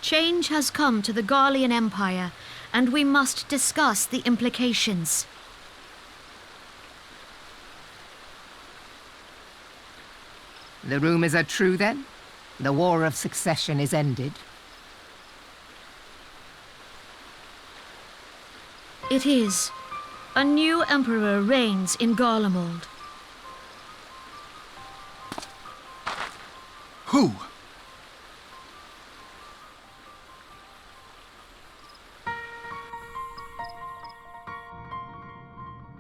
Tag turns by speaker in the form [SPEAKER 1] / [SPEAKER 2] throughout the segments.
[SPEAKER 1] Change has come to the Garlean Empire, and we must discuss the implications.
[SPEAKER 2] The rumors are true, then? The War of Succession is ended?
[SPEAKER 1] It is. A new emperor reigns in Garlemald.
[SPEAKER 3] Who?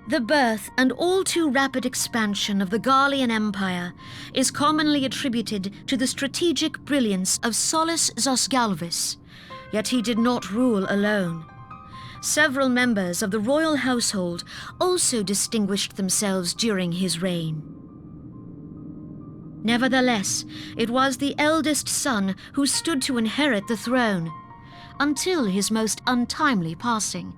[SPEAKER 1] The birth and all too rapid expansion of the Garlean Empire is commonly attributed to the strategic brilliance of Solus Zosgalvis, yet he did not rule alone. Several members of the royal household also distinguished themselves during his reign. Nevertheless, it was the eldest son who stood to inherit the throne, until his most untimely passing.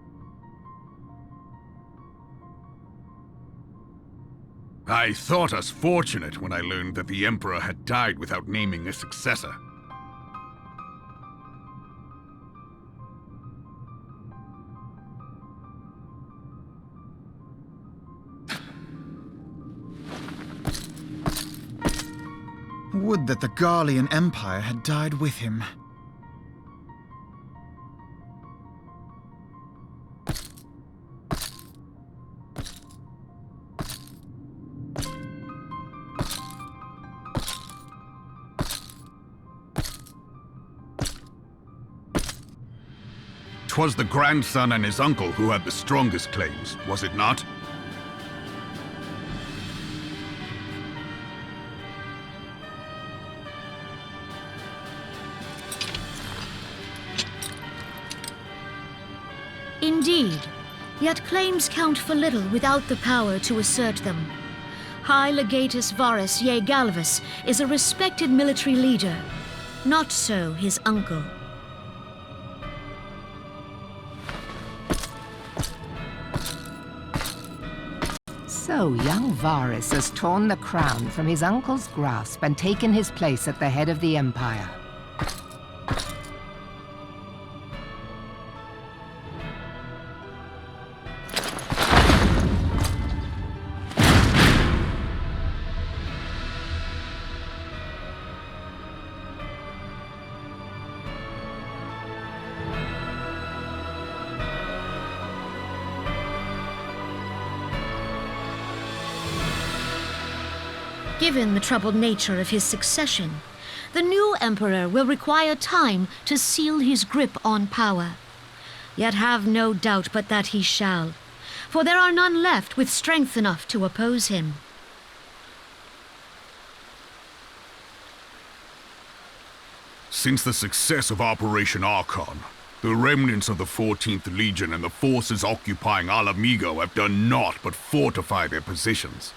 [SPEAKER 3] I thought us fortunate when I learned that the Emperor had died without naming a successor.
[SPEAKER 4] Would that the Garlean Empire had died with him.
[SPEAKER 3] "'Twas the grandson and his uncle who had the strongest claims, was it not?
[SPEAKER 1] Indeed, yet claims count for little without the power to assert them. High Legatus Varus Ye Galvus is a respected military leader, not so his uncle.
[SPEAKER 2] So young Varus has torn the crown from his uncle's grasp and taken his place at the head of the Empire.
[SPEAKER 1] Given the troubled nature of his succession, the new emperor will require time to seal his grip on power. Yet have no doubt but that he shall, for there are none left with strength enough to oppose him.
[SPEAKER 3] Since the success of Operation Archon, the remnants of the 14th Legion and the forces occupying Alamigo have done naught but fortify their positions.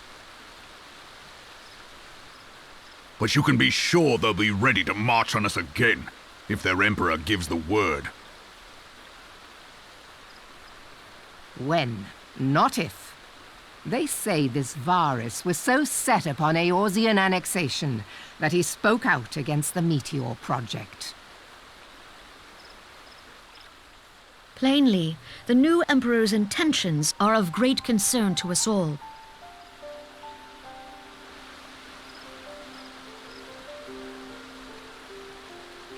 [SPEAKER 3] But you can be sure they'll be ready to march on us again, if their Emperor gives the word.
[SPEAKER 2] When, not if. They say this Varus was so set upon Eorzean annexation that he spoke out against the Meteor Project.
[SPEAKER 1] Plainly, the new emperor's intentions are of great concern to us all.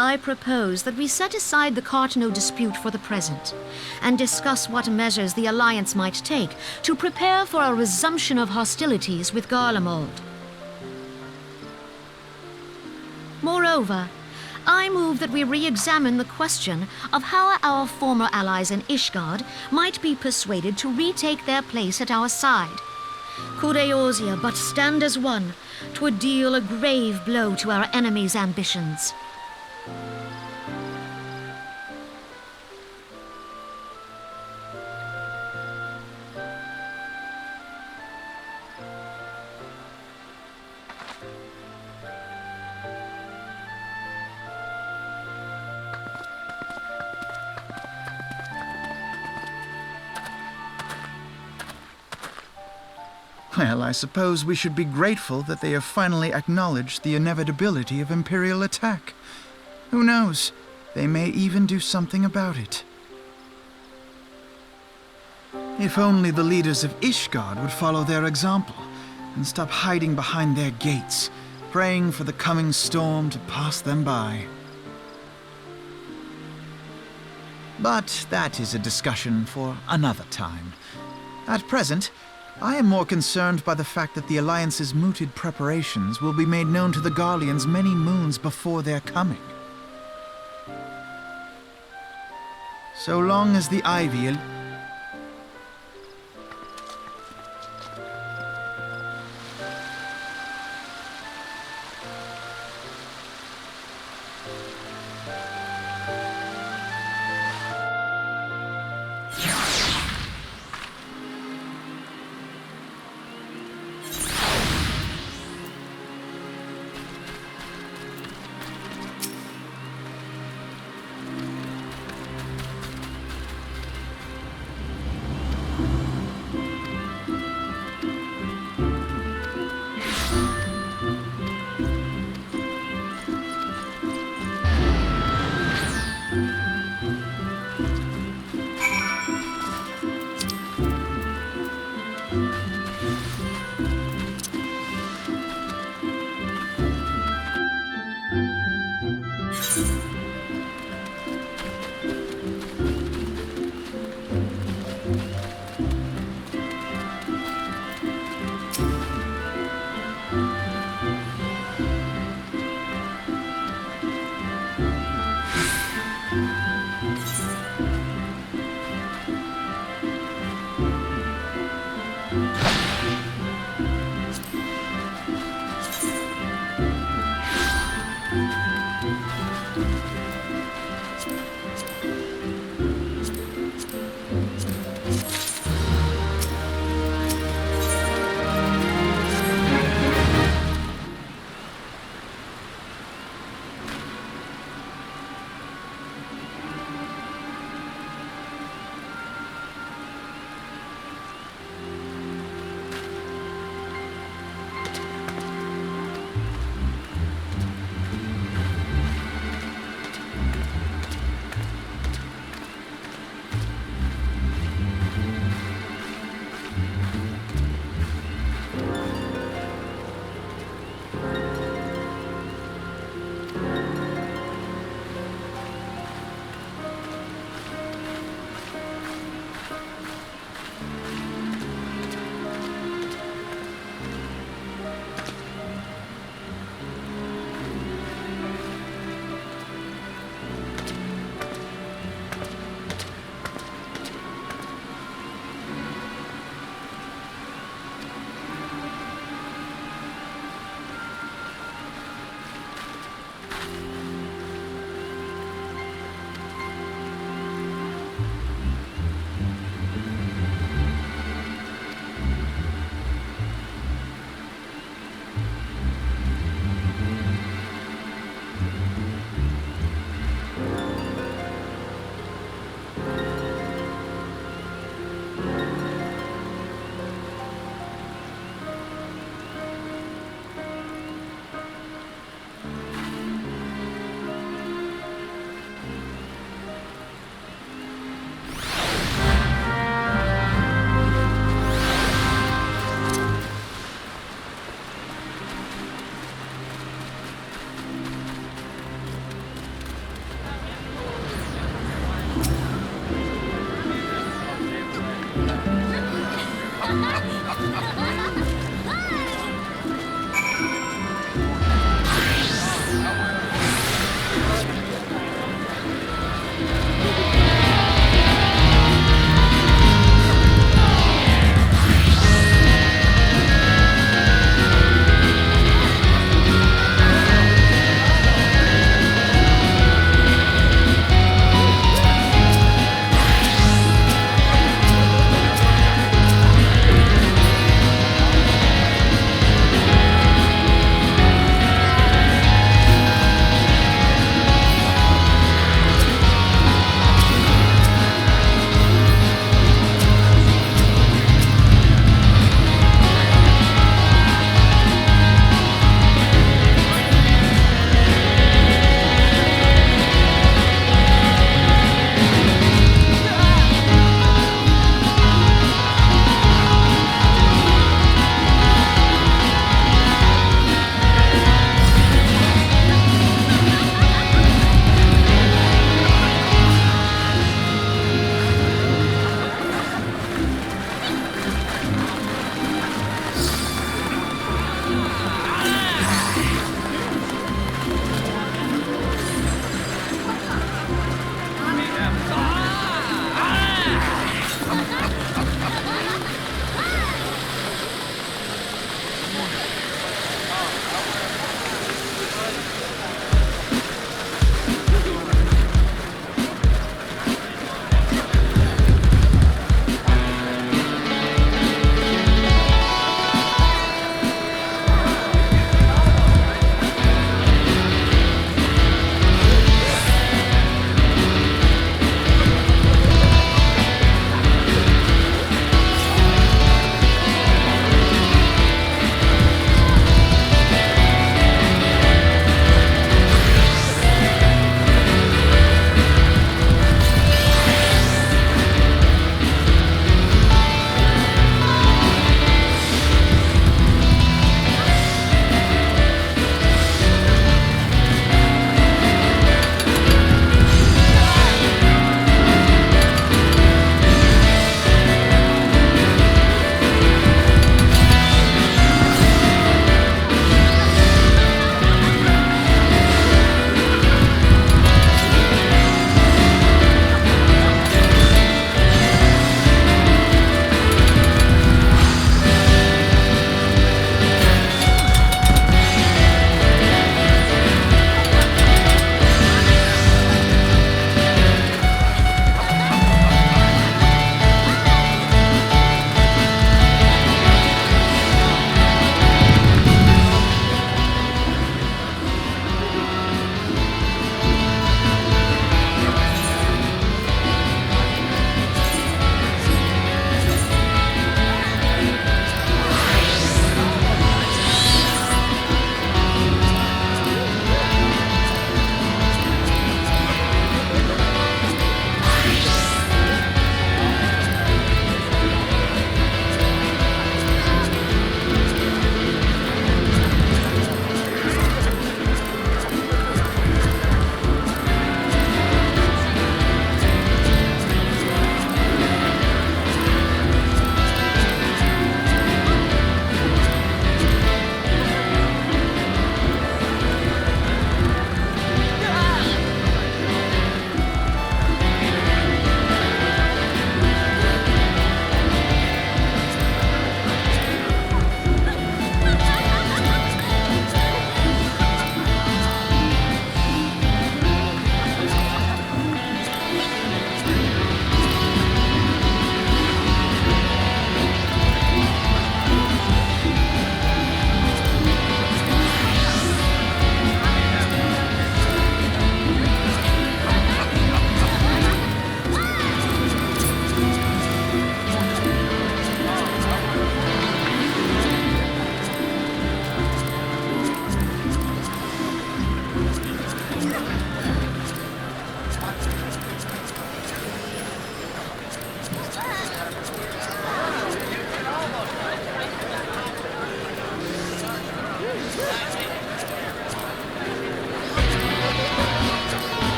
[SPEAKER 1] I propose that we set aside the Cartano dispute for the present, and discuss what measures the Alliance might take to prepare for a resumption of hostilities with Garlemald. Moreover, I move that we re-examine the question of how our former allies in Ishgard might be persuaded to retake their place at our side. Could Eorzea but stand as one, 'twould deal a grave blow to our enemies' ambitions.
[SPEAKER 4] Well, I suppose we should be grateful that they have finally acknowledged the inevitability of Imperial attack. Who knows? They may even do something about it. If only the leaders of Ishgard would follow their example and stop hiding behind their gates, praying for the coming storm to pass them by. But that is a discussion for another time. At present, I am more concerned by the fact that the Alliance's mooted preparations will be made known to the Garleans many moons before their coming. So long as the Ivy...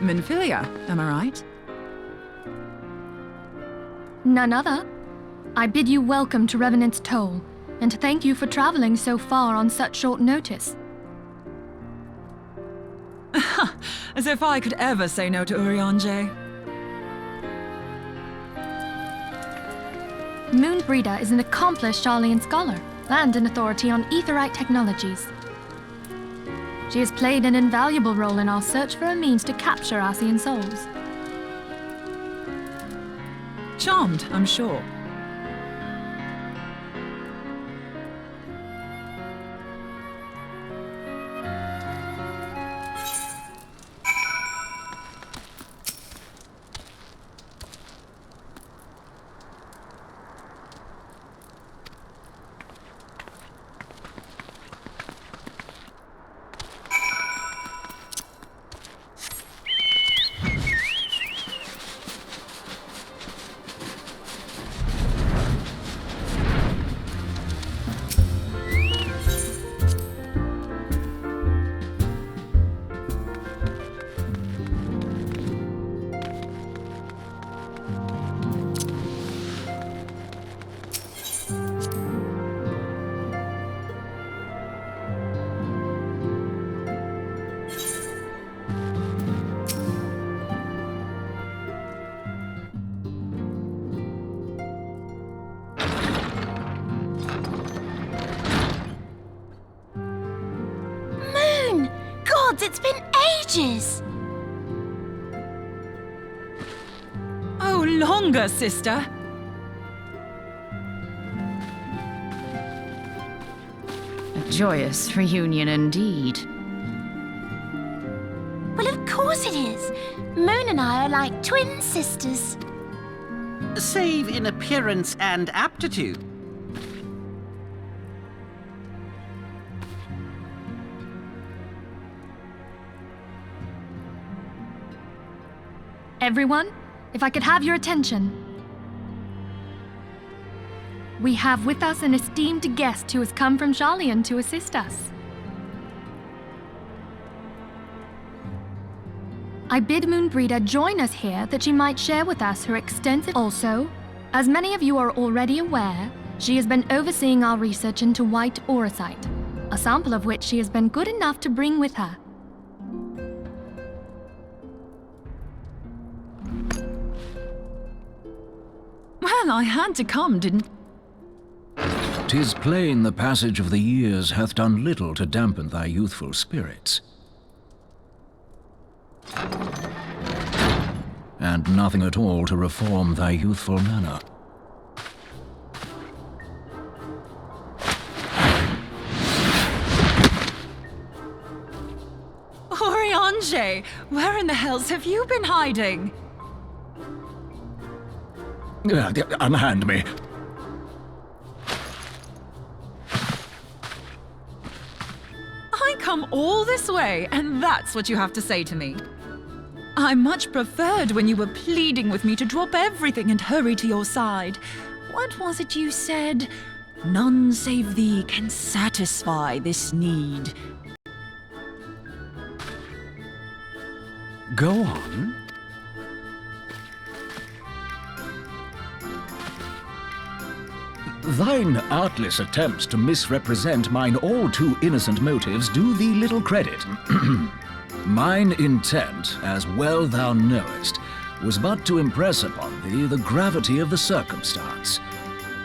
[SPEAKER 5] Minfilia, am I right?
[SPEAKER 6] None other. I bid you welcome to Revenant's Toll, and thank you for traveling so far on such short notice.
[SPEAKER 5] As if I could ever say no to Urianger.
[SPEAKER 6] Moonbreeder is an accomplished Sharlayan scholar and an authority on aetherite technologies. She has played an invaluable role in our search for a means to capture Ascian souls.
[SPEAKER 5] Charmed, I'm sure.
[SPEAKER 1] It's been ages!
[SPEAKER 5] Oh, longer, sister!
[SPEAKER 7] A joyous reunion indeed.
[SPEAKER 1] Well, of course it is. Moon and I are like twin sisters.
[SPEAKER 8] Save in appearance and aptitude.
[SPEAKER 6] Everyone, if I could have your attention. We have with us an esteemed guest who has come from Sharlayan to assist us. I bid Moonbreeder join us here that she might share with us her extensive... Also, as many of you are already aware, she has been overseeing our research into white auracite, a sample of which she has been good enough to bring with her.
[SPEAKER 5] Well, I had to come, didn't...
[SPEAKER 9] 'Tis plain the passage of the years hath done little to dampen thy youthful spirits. And nothing at all to reform thy youthful manner.
[SPEAKER 5] Urianger, where in the hells have you been hiding?
[SPEAKER 9] Unhand me.
[SPEAKER 5] I come all this way, and that's what you have to say to me. I much preferred when you were pleading with me to drop everything and hurry to your side. What was it you said? None save thee can satisfy this need.
[SPEAKER 9] Go on. Thine artless attempts to misrepresent mine all-too-innocent motives do thee little credit. Mine intent, as well thou knowest, was but to impress upon thee the gravity of the circumstance.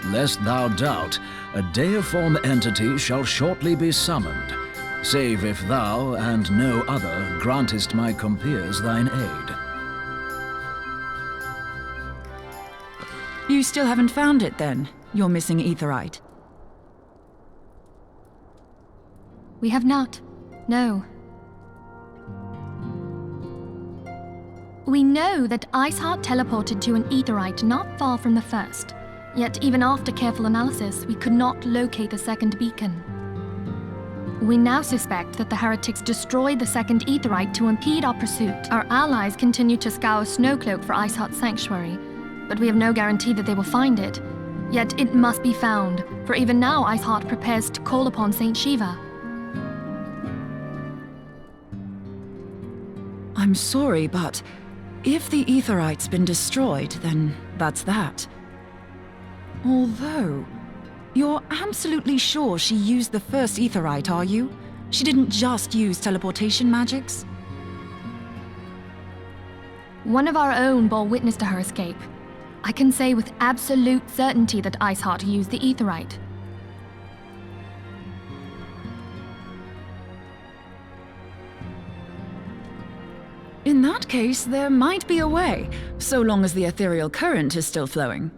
[SPEAKER 9] Lest thou doubt, a deiform entity shall shortly be summoned, save if thou, and no other, grantest my compeers thine aid.
[SPEAKER 5] You still haven't found it, then? Your missing aetherite?
[SPEAKER 6] We have not. No. We know that Iceheart teleported to an aetherite not far from the first. Yet even after careful analysis, we could not locate the second beacon. We now suspect that the heretics destroyed the second aetherite to impede our pursuit. Our allies continue to scour Snowcloak for Iceheart's sanctuary, but we have no guarantee that they will find it. Yet it must be found, for even now Iceheart prepares to call upon Saint Shiva.
[SPEAKER 5] I'm sorry, but if the Aetherite's been destroyed, then that's that. Although, you're absolutely sure she used the first Aetherite, are you? She didn't just use teleportation magics?
[SPEAKER 6] One of our own bore witness to her escape. I can say with absolute certainty that Iceheart used the Aetherite.
[SPEAKER 5] In that case, there might be a way, so long as the ethereal current is still flowing.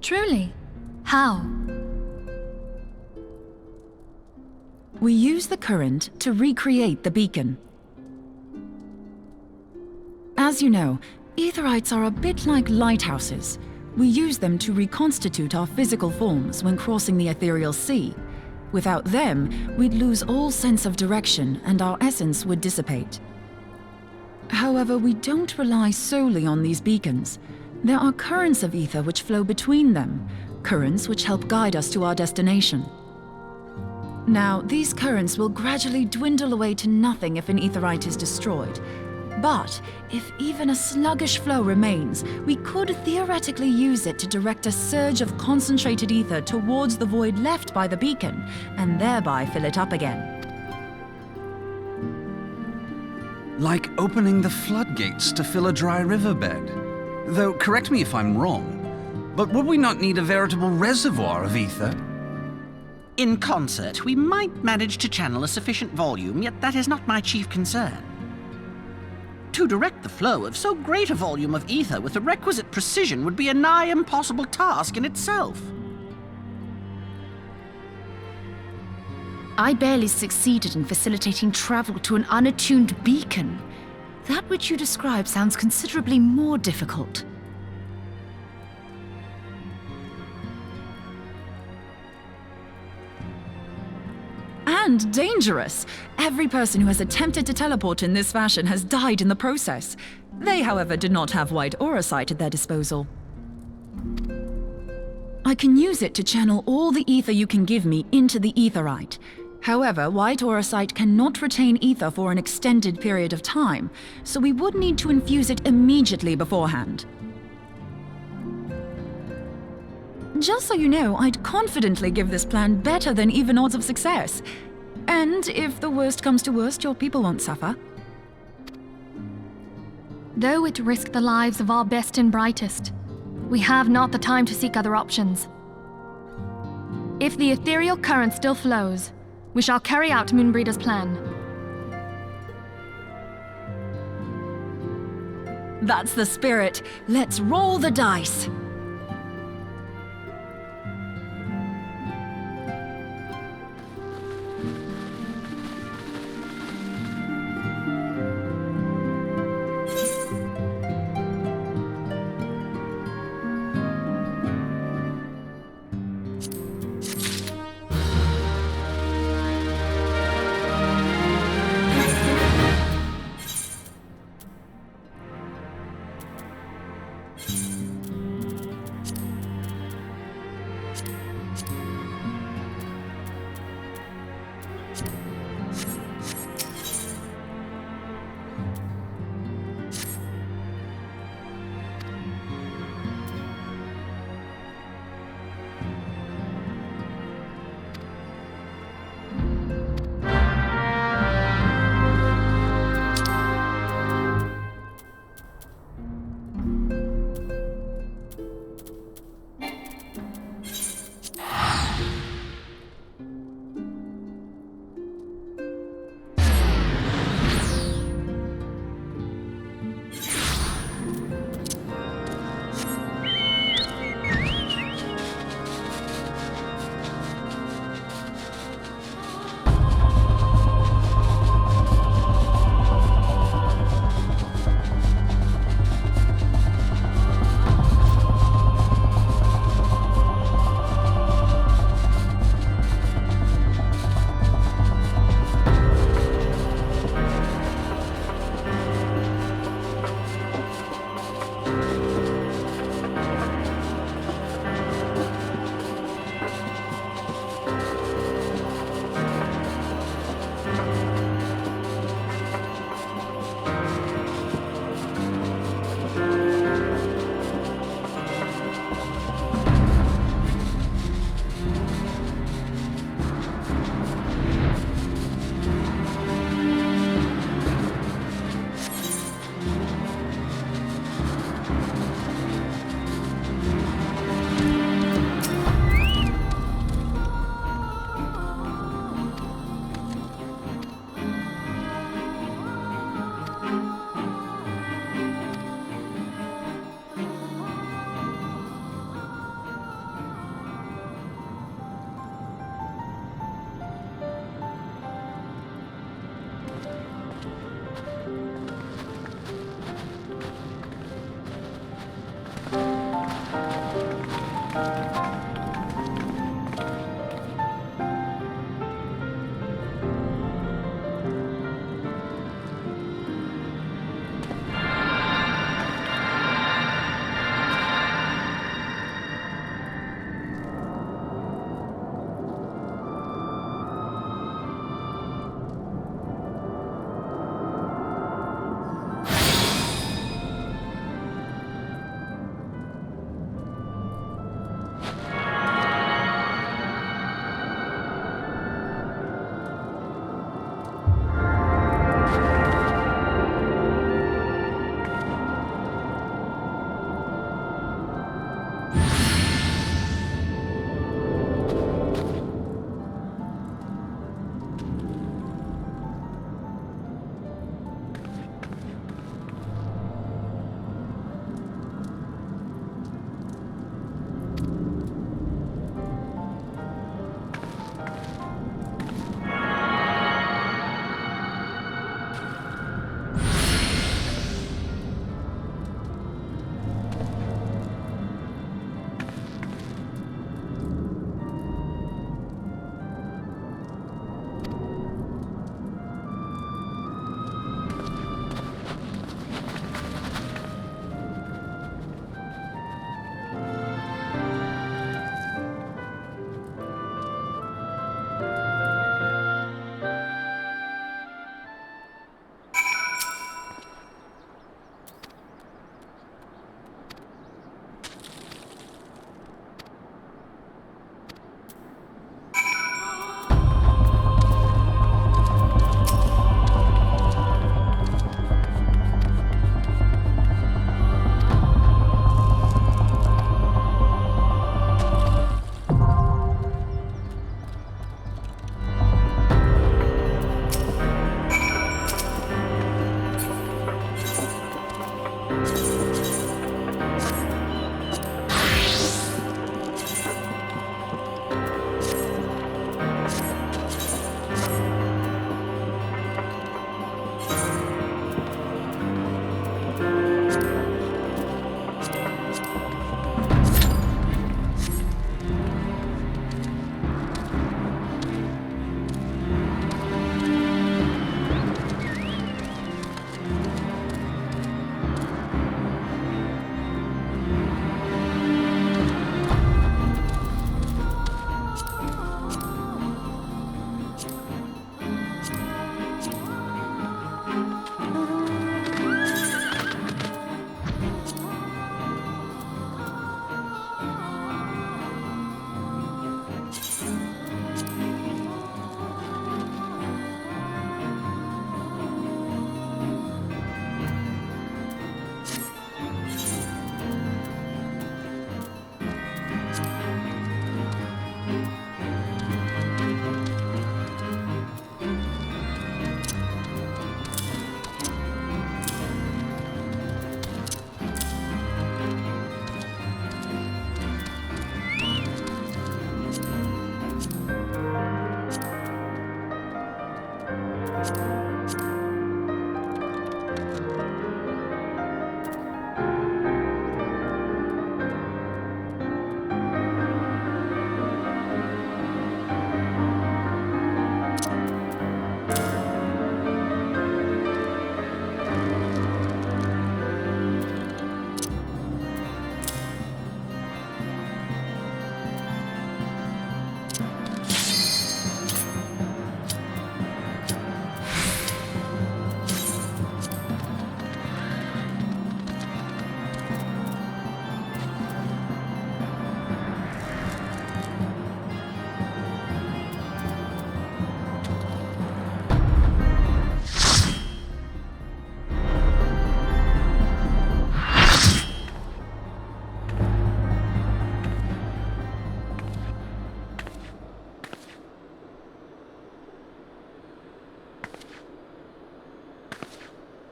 [SPEAKER 6] Truly? How?
[SPEAKER 5] We use the current to recreate the beacon. As you know, Aetherites are a bit like lighthouses. We use them to reconstitute our physical forms when crossing the ethereal sea. Without them, we'd lose all sense of direction and our essence would dissipate. However, we don't rely solely on these beacons. There are currents of ether which flow between them, currents which help guide us to our destination. Now, these currents will gradually dwindle away to nothing if an Aetherite is destroyed. But if even a sluggish flow remains, we could theoretically use it to direct a surge of concentrated ether towards the void left by the beacon, and thereby fill it up again.
[SPEAKER 10] Like opening the floodgates to fill a dry riverbed. Though, correct me if I'm wrong, but would we not need a veritable reservoir of ether?
[SPEAKER 8] In concert, we might manage to channel a sufficient volume, yet that is not my chief concern. To direct the flow of so great a volume of ether with the requisite precision would be a nigh impossible task in itself.
[SPEAKER 7] I barely succeeded in facilitating travel to an unattuned beacon. That which you describe sounds considerably more difficult.
[SPEAKER 5] And dangerous. Every person who has attempted to teleport in this fashion has died in the process. They, however, did not have white aura sight at their disposal. I can use it to channel all the ether you can give me into the Aetherite. However, white aura sight cannot retain ether for an extended period of time, so we would need to infuse it immediately beforehand. Just so you know, I'd confidently give this plan better than even odds of success. And if the worst comes to worst, your people won't suffer.
[SPEAKER 6] Though it risked the lives of our best and brightest, we have not the time to seek other options. If the ethereal current still flows, we shall carry out Moonbreeder's plan.
[SPEAKER 5] That's the spirit. Let's roll the dice.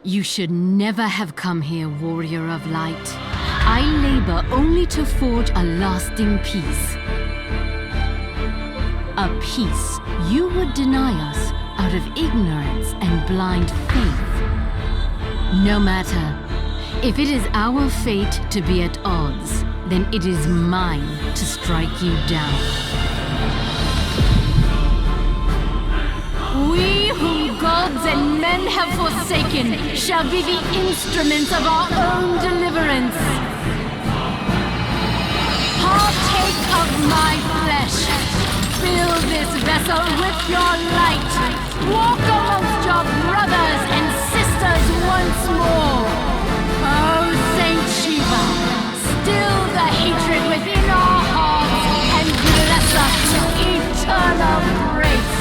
[SPEAKER 11] You should never have come here, warrior of light. I labor only to forge a lasting peace. A peace you would deny us out of ignorance and blind faith. No matter. If it is our fate to be at odds, then it is mine to strike you down. We whom gods and men have forsaken shall be the instruments of our own deliverance. Partake of my flesh. Fill this vessel with your light. Walk amongst your brothers and sisters once more. Oh, Saint Shiva, still the hatred within our hearts and bless us with eternal grace.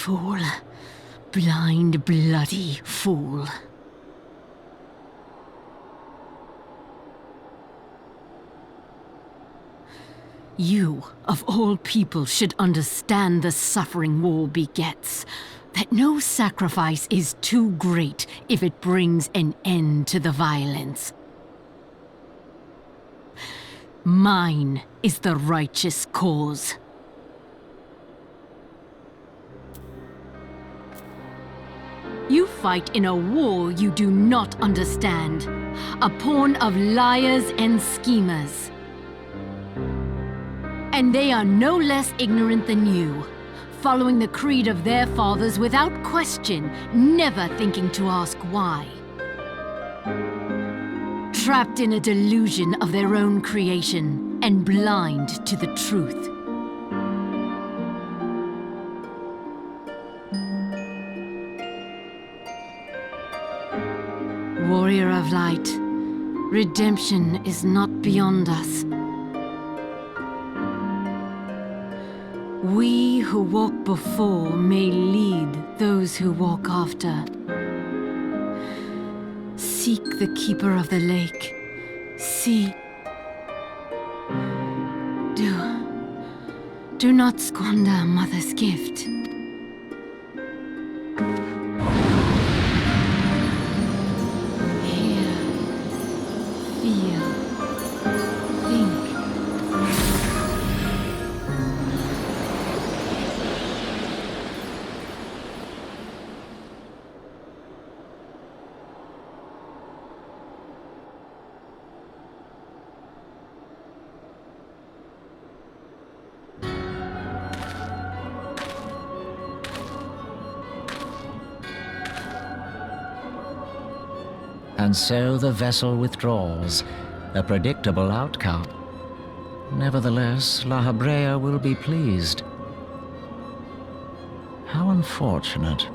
[SPEAKER 11] Fool. Blind, bloody fool. You, of all people, should understand the suffering war begets. That no sacrifice is too great if it brings an end to the violence. Mine is the righteous cause. You fight in a war you do not understand. A pawn of liars and schemers. And they are no less ignorant than you, following the creed of their fathers without question, never thinking to ask why. Trapped in a delusion of their own creation, and blind to the truth. Warrior of light, redemption is not beyond us. We who walk before may lead those who walk after. Seek the keeper of the lake. See. Do not squander Mother's gift. Hear, feel, think.
[SPEAKER 12] And so the vessel withdraws, a predictable outcome. Nevertheless, La Habrea will be pleased. How unfortunate.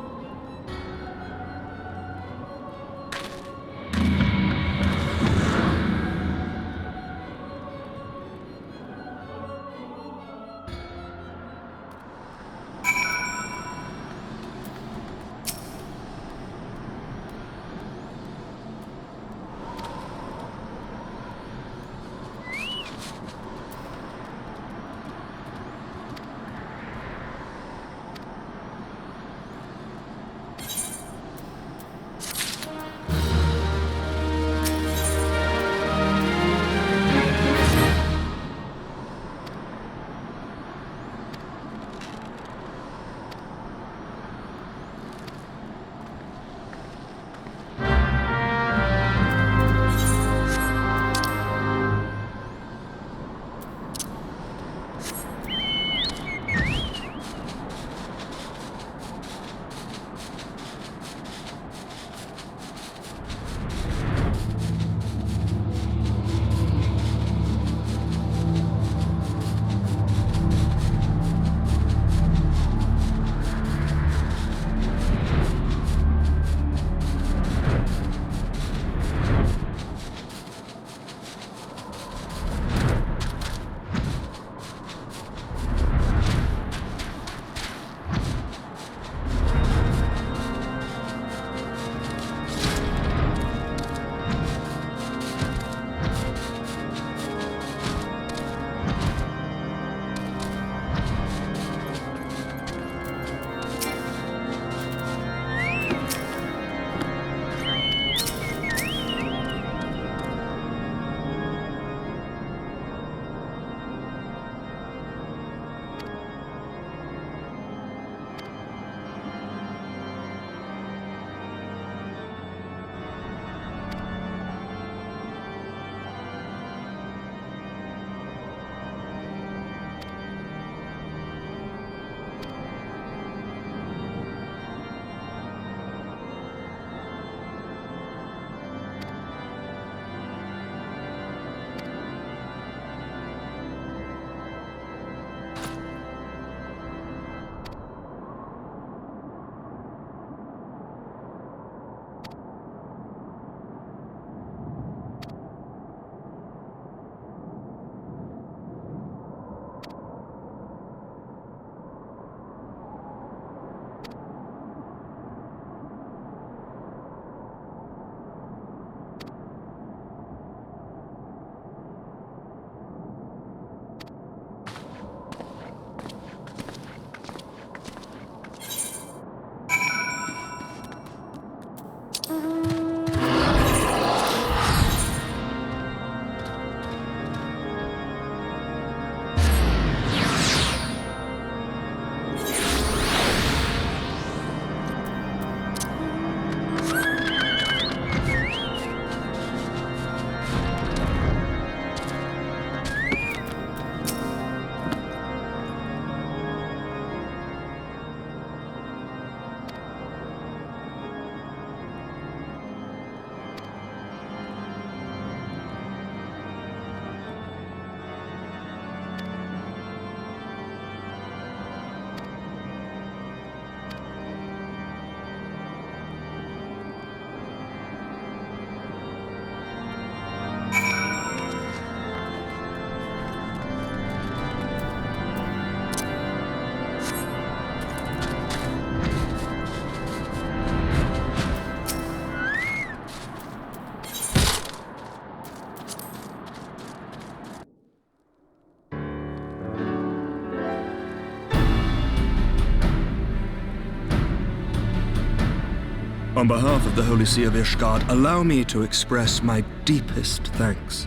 [SPEAKER 13] On behalf of the Holy See of Ishgard, allow me to express my deepest thanks.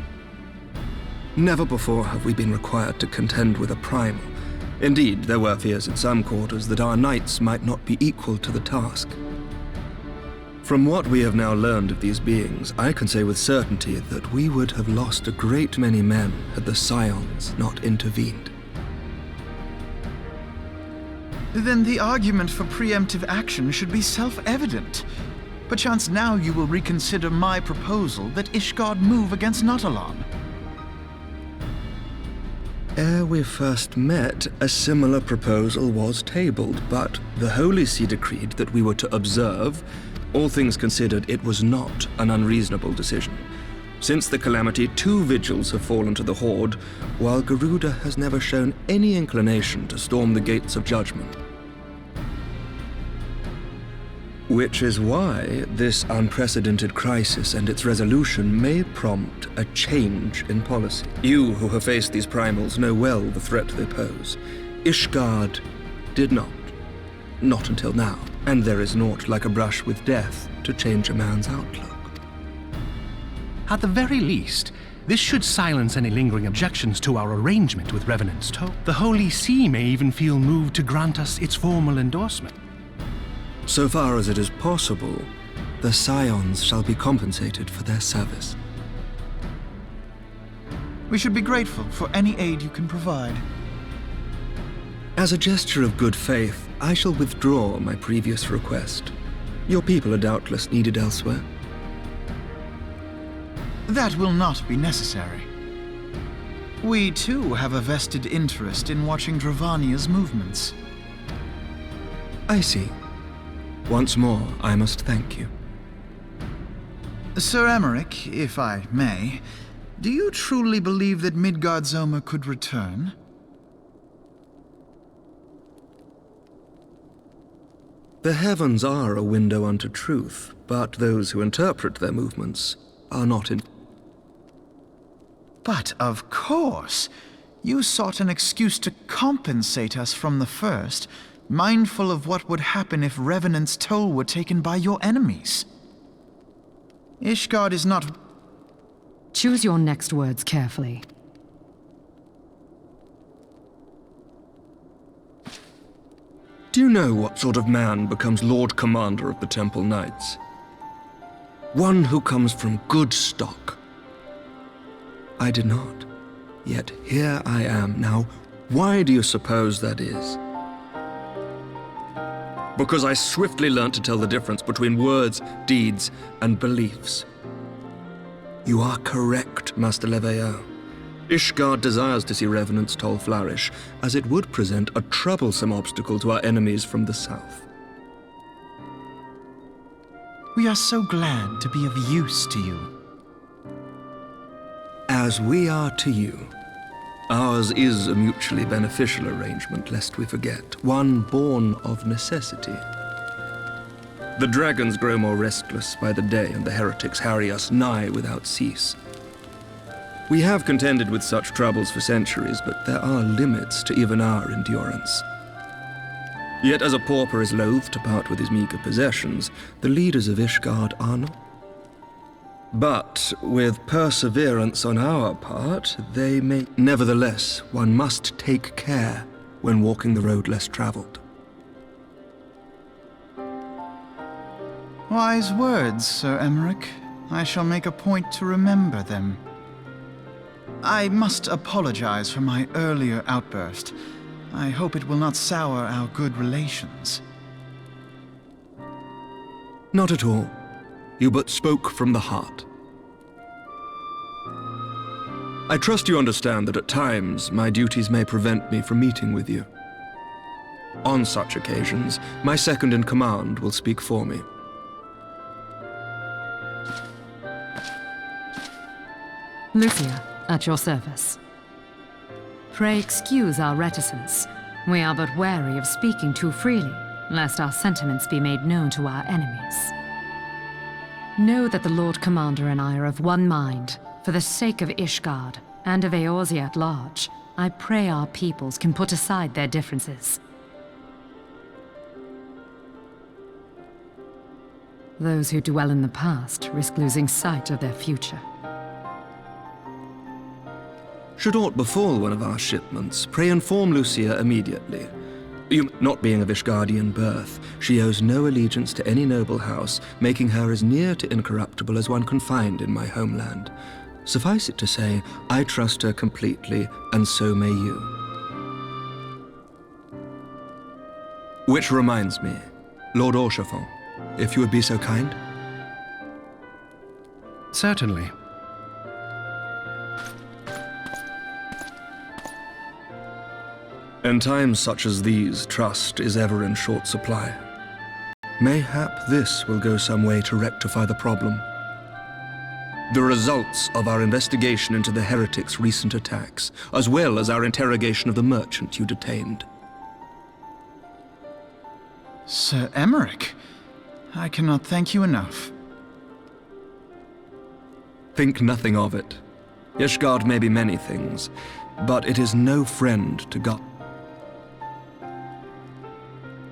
[SPEAKER 13] Never before have we been required to contend with a primal. Indeed, there were fears in some quarters that our knights might not be equal to the task. From what we have now learned of these beings, I can say with certainty that we would have lost a great many men had the Scions not intervened.
[SPEAKER 4] Then the argument for preemptive action should be self-evident. Perchance now you will reconsider my proposal that Ishgard move against Nautalon.
[SPEAKER 13] Ere we first met, a similar proposal was tabled, but the Holy See decreed that we were to observe. All things considered, it was not an unreasonable decision. Since the calamity, 2 vigils have fallen to the Horde, while Garuda has never shown any inclination to storm the gates of judgment. Which is why this unprecedented crisis and its resolution may prompt a change in policy. You who have faced these primals know well the threat they pose. Ishgard did not. Not until now. And there is naught like a brush with death to change a man's outlook.
[SPEAKER 14] At the very least, this should silence any lingering objections to our arrangement with Revenant's Toe. The Holy See may even feel moved to grant us its formal endorsement.
[SPEAKER 13] So far as it is possible, the Scions shall be compensated for their service.
[SPEAKER 4] We should be grateful for any aid you can provide.
[SPEAKER 13] As a gesture of good faith, I shall withdraw my previous request. Your people are doubtless needed elsewhere.
[SPEAKER 4] That will not be necessary. We too have a vested interest in watching Dravania's movements.
[SPEAKER 13] I see. Once more, I must thank you.
[SPEAKER 4] Sir Emmerich, if I may, do you truly believe that Midgard-Zoma could return?
[SPEAKER 13] The heavens are a window unto truth, but those who interpret their movements are not in...
[SPEAKER 4] But of course! You sought an excuse to compensate us from the first, mindful of what would happen if Revenant's Toll were taken by your enemies. Ishgard is not...
[SPEAKER 15] Choose your next words carefully.
[SPEAKER 13] Do you know what sort of man becomes Lord Commander of the Temple Knights? One who comes from good stock. I did not. Yet here I am. Now, why do you suppose that is? Because I swiftly learned to tell the difference between words, deeds, and beliefs. You are correct, Master Leveilleur. Ishgard desires to see Revenant's Toll flourish, as it would present a troublesome obstacle to our enemies from the south.
[SPEAKER 4] We are so glad to be of use to you.
[SPEAKER 13] As we are to you. Ours is a mutually beneficial arrangement, lest we forget, one born of necessity. The dragons grow more restless by the day, and the heretics harry us nigh without cease. We have contended with such troubles for centuries, but there are limits to even our endurance. Yet as a pauper is loath to part with his meager possessions, the leaders of Ishgard are not. But with perseverance on our part, they may... Nevertheless, one must take care when walking the road less traveled.
[SPEAKER 4] Wise words, Sir Emmerich. I shall make a point to remember them. I must apologize for my earlier outburst. I hope it will not sour our good relations.
[SPEAKER 13] Not at all. You but spoke from the heart. I trust you understand that at times my duties may prevent me from meeting with you. On such occasions, my second-in-command will speak for me.
[SPEAKER 15] Lucia, at your service. Pray excuse our reticence. We are but wary of speaking too freely, lest our sentiments be made known to our enemies. Know that the Lord Commander and I are of one mind. For the sake of Ishgard, and of Eorzea at large, I pray our peoples can put aside their differences. Those who dwell in the past risk losing sight of their future.
[SPEAKER 13] Should aught befall one of our shipments, pray inform Lucia immediately. Not being of Ishgardian birth, she owes no allegiance to any noble house, making her as near to incorruptible as one can find in my homeland. Suffice it to say, I trust her completely, and so may you. Which reminds me, Lord Orchefort, if you would be so kind.
[SPEAKER 14] Certainly.
[SPEAKER 13] In times such as these, trust is ever in short supply. Mayhap this will go some way to rectify the problem. The results of our investigation into the heretics' recent attacks, as well as our interrogation of the merchant you detained.
[SPEAKER 4] Sir Emmerich, I cannot thank you enough.
[SPEAKER 13] Think nothing of it. Ishgard may be many things, but it is no friend to God.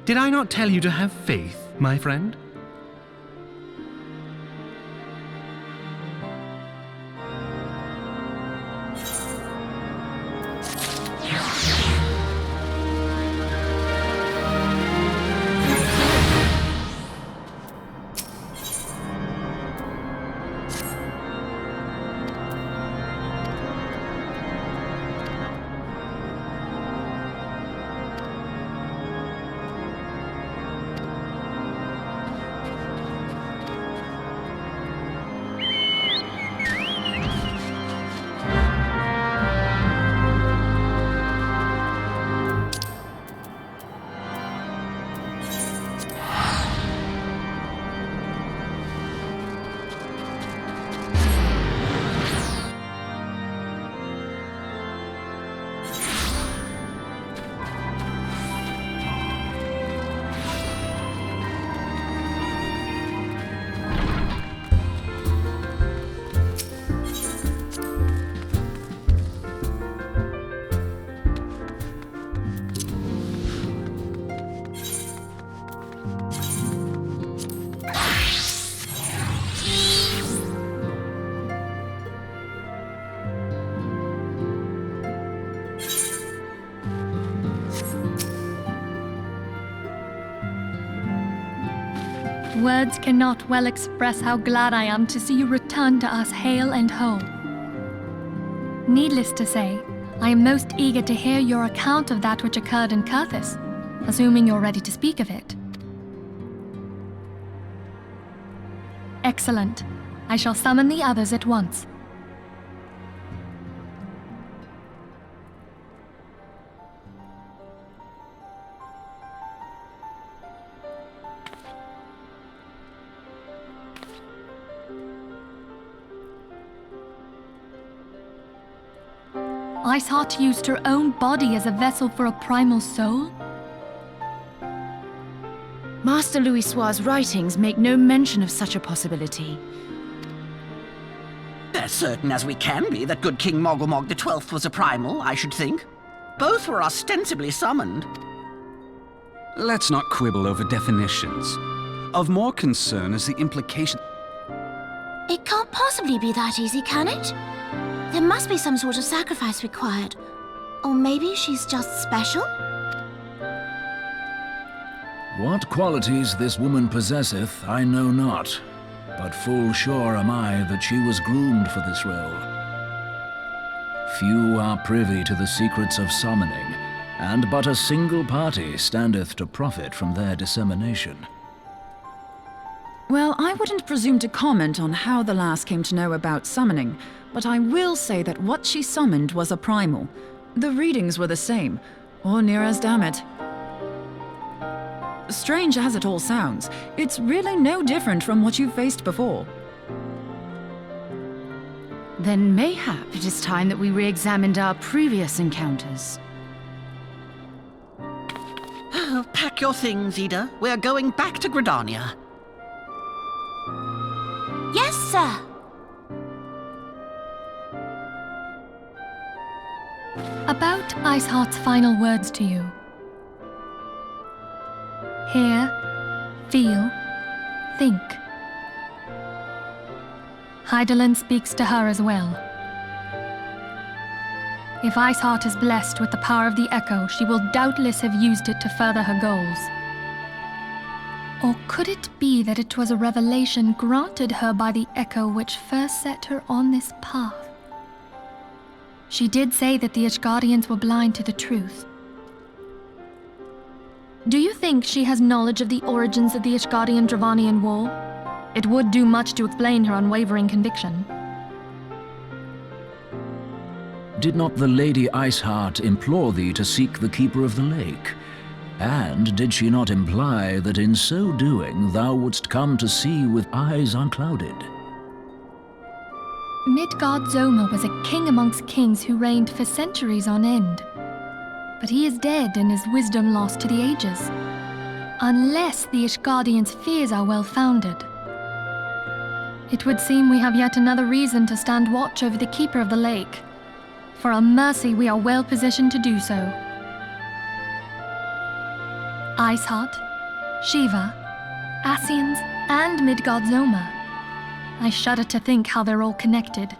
[SPEAKER 14] Did I not tell you to have faith, my friend?
[SPEAKER 6] Words cannot well express how glad I am to see you return to us hale and whole. Needless to say, I am most eager to hear your account of that which occurred in Kurthis, assuming you're ready to speak of it. Excellent. I shall summon the others at once. Iceheart used her own body as a vessel for a primal soul?
[SPEAKER 7] Master Louisoir's writings make no mention of such a possibility.
[SPEAKER 8] As certain as we can be that good King Mogulmog XII was a primal, I should think. Both were ostensibly summoned.
[SPEAKER 10] Let's not quibble over definitions. Of more concern is the implication.
[SPEAKER 16] It can't possibly be that easy, can it? There must be some sort of sacrifice required. Or maybe she's just special?
[SPEAKER 9] What qualities this woman possesseth, I know not, but full sure am I that she was groomed for this role. Few are privy to the secrets of summoning, and but a single party standeth to profit from their dissemination.
[SPEAKER 5] Well, I wouldn't presume to comment on how the lass came to know about summoning, but I will say that what she summoned was a primal. The readings were the same, or near as damn it. Strange as it all sounds, it's really no different from what you've faced before.
[SPEAKER 7] Then mayhap it is time that we re-examined our previous encounters.
[SPEAKER 8] Pack your things, Ida. We're going back to Gridania.
[SPEAKER 16] Yes, sir.
[SPEAKER 6] About Iceheart's final words to you. Hear, feel, think, Hydaelyn speaks to her as well. If Iceheart is blessed with the power of the Echo, she will doubtless have used it to further her goals. Or could it be that it was a revelation granted her by the Echo which first set her on this path? She did say that the Ishgardians were blind to the truth. Do you think she has knowledge of the origins of the Ishgardian-Dravanian War? It would do much to explain her unwavering conviction.
[SPEAKER 9] Did not the Lady Iceheart implore thee to seek the Keeper of the Lake? And did she not imply that in so doing thou wouldst come to see with eyes unclouded?
[SPEAKER 6] Midgard-Zoma was a king amongst kings who reigned for centuries on end. But he is dead and his wisdom lost to the ages. Unless the Ishgardians' fears are well-founded. It would seem we have yet another reason to stand watch over the Keeper of the Lake. For a mercy, we are well positioned to do so. Iceheart, Shiva, Ascians, and Midgard-Zoma. I shudder to think how they're all connected.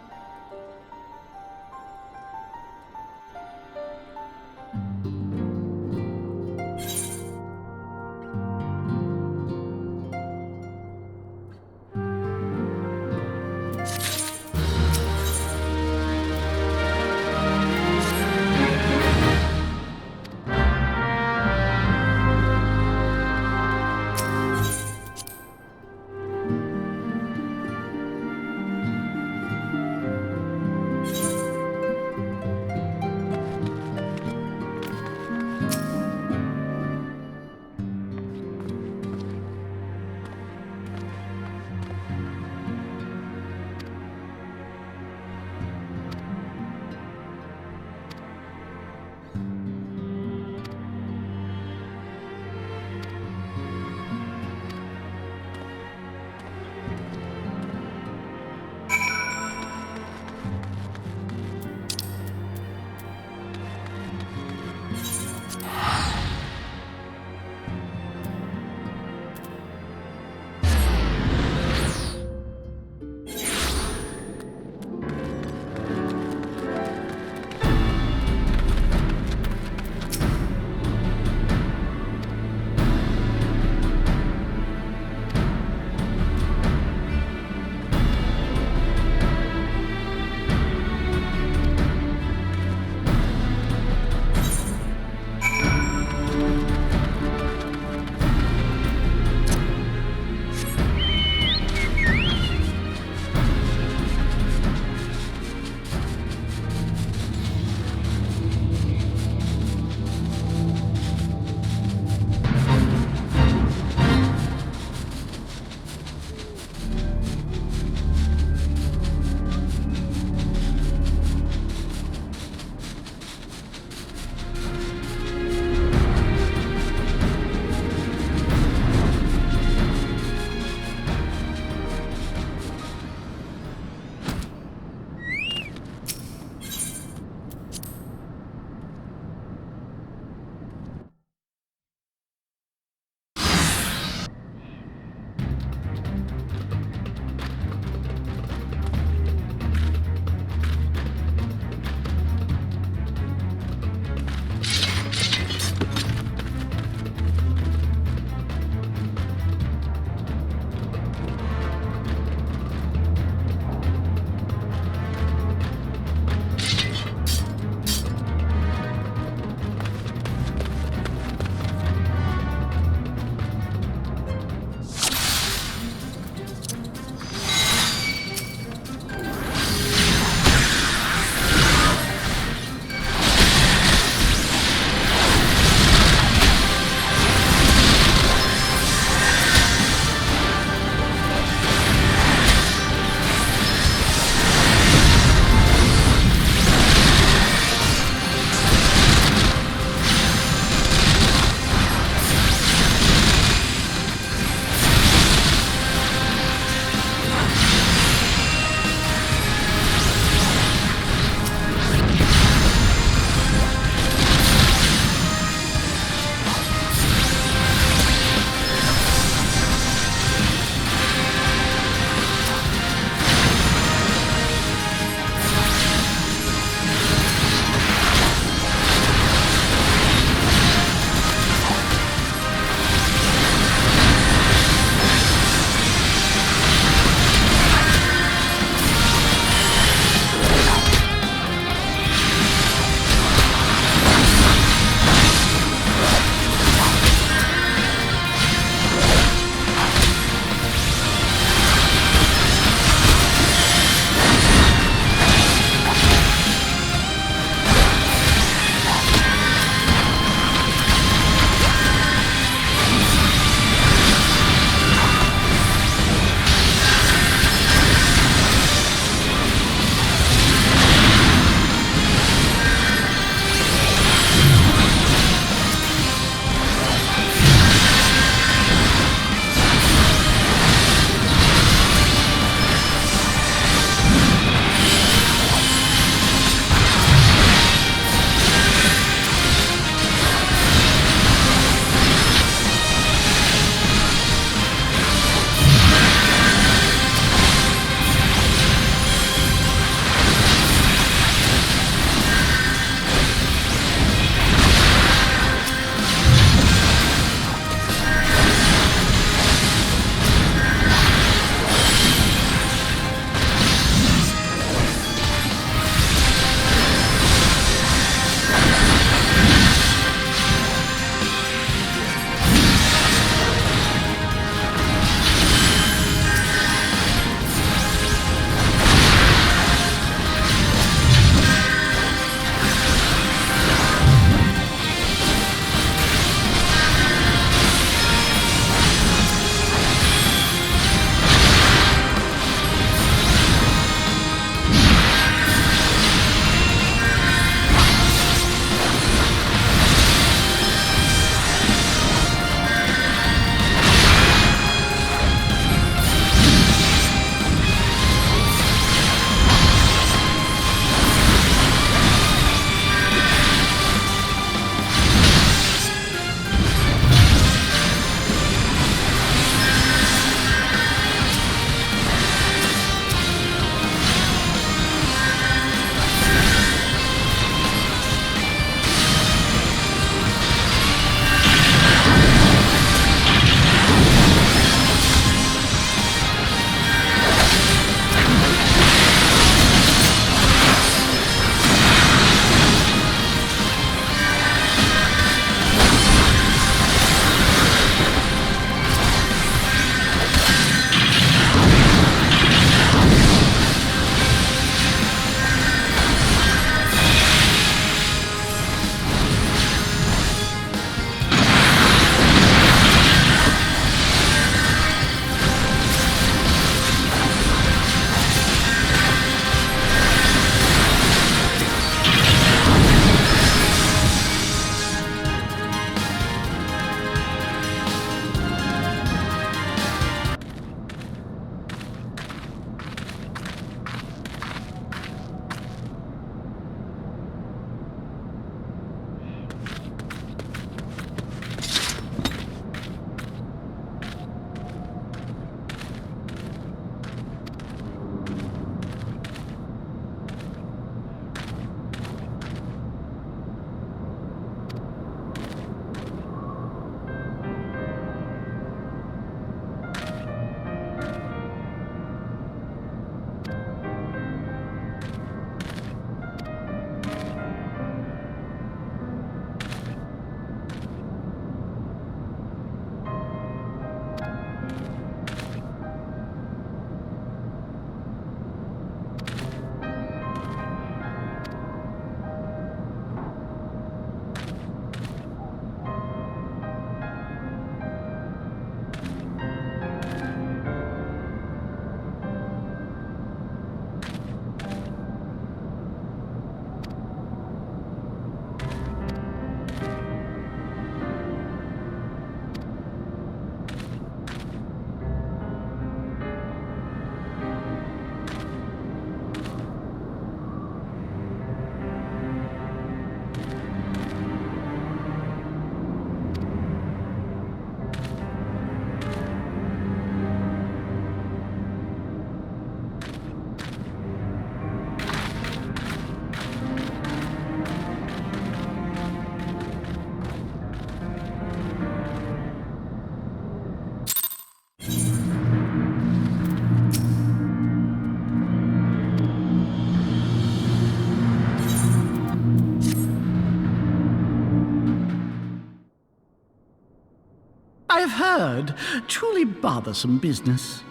[SPEAKER 17] I have heard. Truly bothersome business.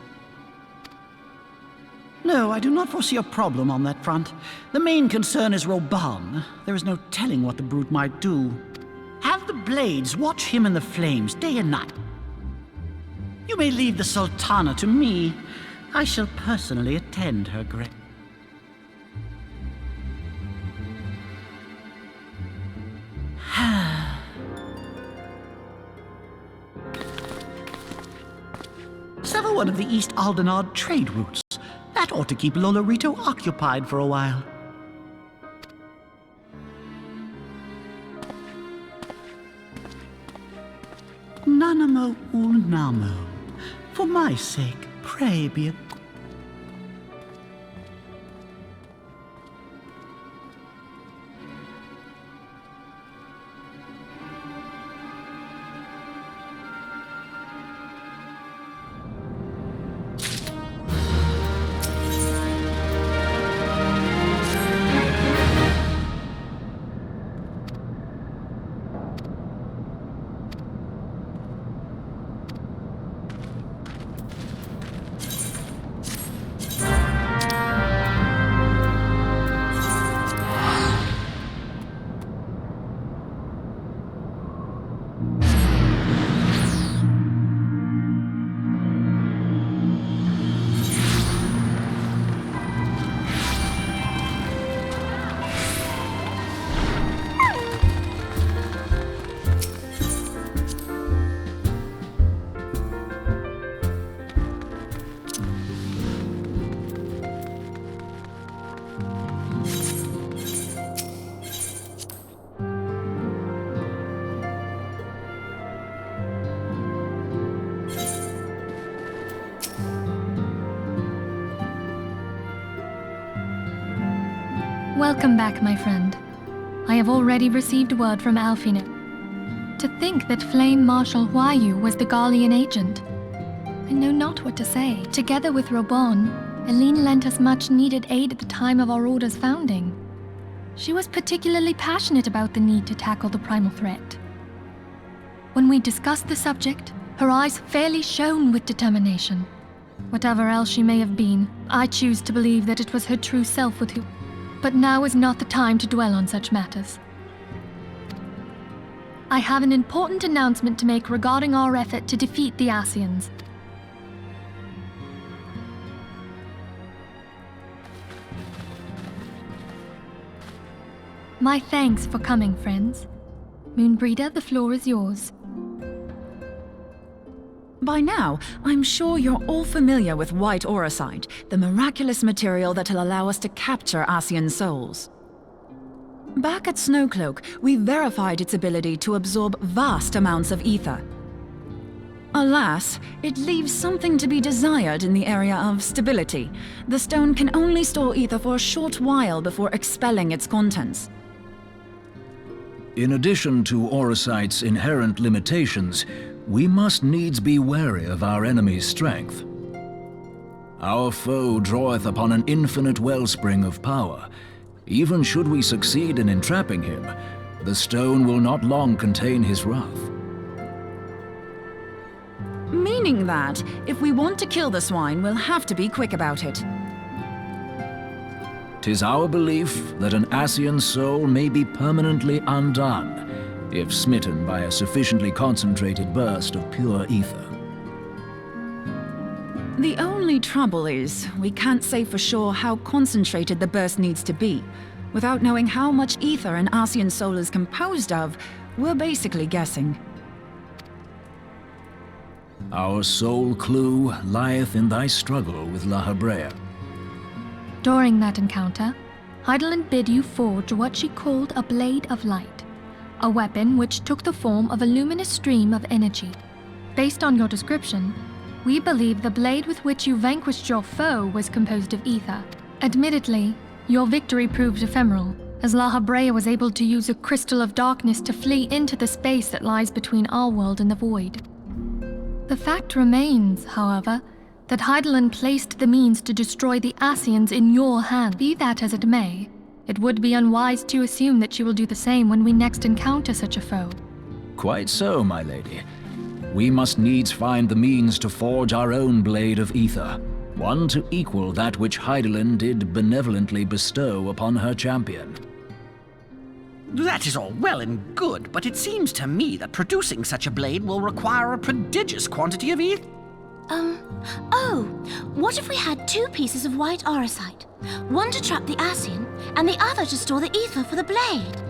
[SPEAKER 17] No, I do not foresee a problem on that front. The main concern is Roban. There is no telling what the brute might do. Have the Blades watch him in the flames day and night. You may leave the Sultana to me. I shall personally attend her grave. Sever one of the East Aldenard trade routes. That ought to keep Lolorito occupied for a while. Nanamo Ulnamo. For my sake, pray be a...
[SPEAKER 6] Welcome back, my friend. I have already received word from AMPHITHEATRE. To think that Flame Marshal Huayu was the Garlean agent. I know not what to say. Together with Roban, Eileen lent us much-needed aid at the time of our Order's founding. She was particularly passionate about the need to tackle the primal threat. When we discussed the subject, her eyes fairly shone with determination. Whatever else she may have been, I choose to believe that it was her true self with whom. But now is not the time to dwell on such matters. I have an important announcement to make regarding our effort to defeat the Ascians. My thanks for coming, friends. Moonbreeder, the floor is yours.
[SPEAKER 5] By now, I'm sure you're all familiar with white auracite, the miraculous material that'll allow us to capture Ascian souls. Back at Snowcloak, we verified its ability to absorb vast amounts of ether. Alas, it leaves something to be desired in the area of stability. The stone can only store ether for a short while before expelling its contents.
[SPEAKER 9] In addition to auracite's inherent limitations, we must needs be wary of our enemy's strength. Our foe draweth upon an infinite wellspring of power. Even should we succeed in entrapping him, the stone will not long contain his wrath.
[SPEAKER 5] Meaning that, if we want to kill the swine, we'll have to be quick about it.
[SPEAKER 9] 'Tis our belief that an Ascian soul may be permanently undone, if smitten by a sufficiently concentrated burst of pure ether.
[SPEAKER 5] The only trouble is, we can't say for sure how concentrated the burst needs to be. Without knowing how much ether an Ascian soul is composed of, we're basically guessing.
[SPEAKER 9] Our sole clue lieth in thy struggle with La Habrea.
[SPEAKER 6] During that encounter, Heidelin bid you forge what she called a Blade of Light, a weapon which took the form of a luminous stream of energy. Based on your description, we believe the blade with which you vanquished your foe was composed of ether. Admittedly, your victory proved ephemeral, as La Habrea was able to use a crystal of darkness to flee into the space that lies between our world and the void. The fact remains, however, that Heidelin placed the means to destroy the Ascians in your hand. Be that as it may, it would be unwise to assume that she will do the same when we next encounter such a foe.
[SPEAKER 9] Quite so, my lady. We must needs find the means to forge our own blade of ether, one to equal that which Hydaelyn did benevolently bestow upon her champion.
[SPEAKER 8] That is all well and good, but it seems to me that producing such a blade will require a prodigious quantity of ether.
[SPEAKER 16] Oh, what if we had 2 pieces of white auricite? One to trap the Ascian, and the other to store the ether for the blade.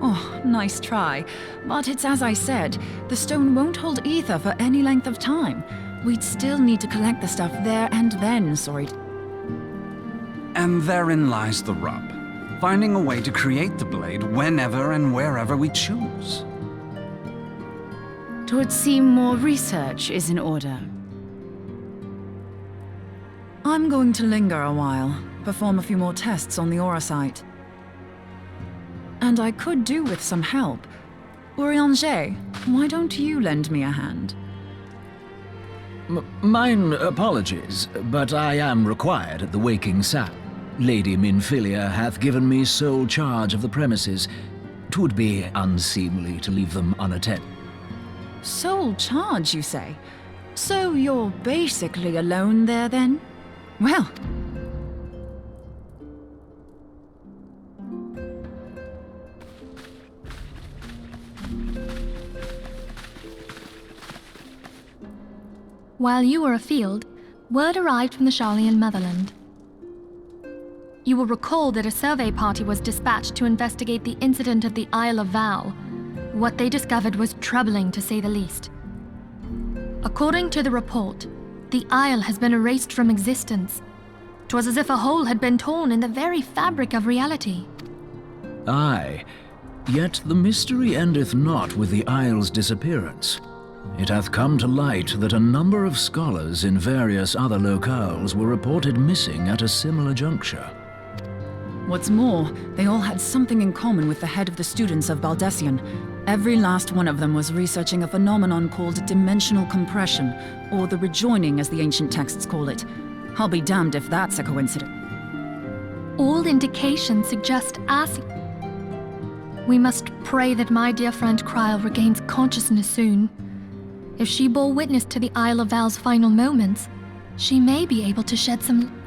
[SPEAKER 5] Oh, nice try. But it's as I said, the stone won't hold ether for any length of time. We'd still need to collect the stuff there and then, sorry.
[SPEAKER 10] And therein lies the rub. Finding a way to create the blade whenever and wherever we choose.
[SPEAKER 7] It would seem more research is in order.
[SPEAKER 5] I'm going to linger a while, perform a few more tests on the auricite. And I could do with some help. Urianger, why don't you lend me a hand?
[SPEAKER 9] Mine apologies, but I am required at the Waking Sun. Lady Minfilia hath given me sole charge of the premises. 'Twould be unseemly to leave them unattended.
[SPEAKER 5] Sole charge, you say? So you're basically alone there, then? Well...
[SPEAKER 6] While you were afield, word arrived from the Sharlayan motherland. You will recall that a survey party was dispatched to investigate the incident at the Isle of Val. What they discovered was troubling, to say the least. According to the report, the Isle has been erased from existence. 'Twas as if a hole had been torn in the very fabric of reality.
[SPEAKER 9] Aye, yet the mystery endeth not with the Isle's disappearance. It hath come to light that a number of scholars in various other locales were reported missing at a similar juncture.
[SPEAKER 5] What's more, they all had something in common with the head of the students of Baldessian. Every last one of them was researching a phenomenon called dimensional compression, or the rejoining as the ancient texts call it. I'll be damned if that's a coincidence.
[SPEAKER 6] All indications suggest We must pray that my dear friend Kryl regains consciousness soon. If she bore witness to the Isle of Val's final moments, she may be able to shed some...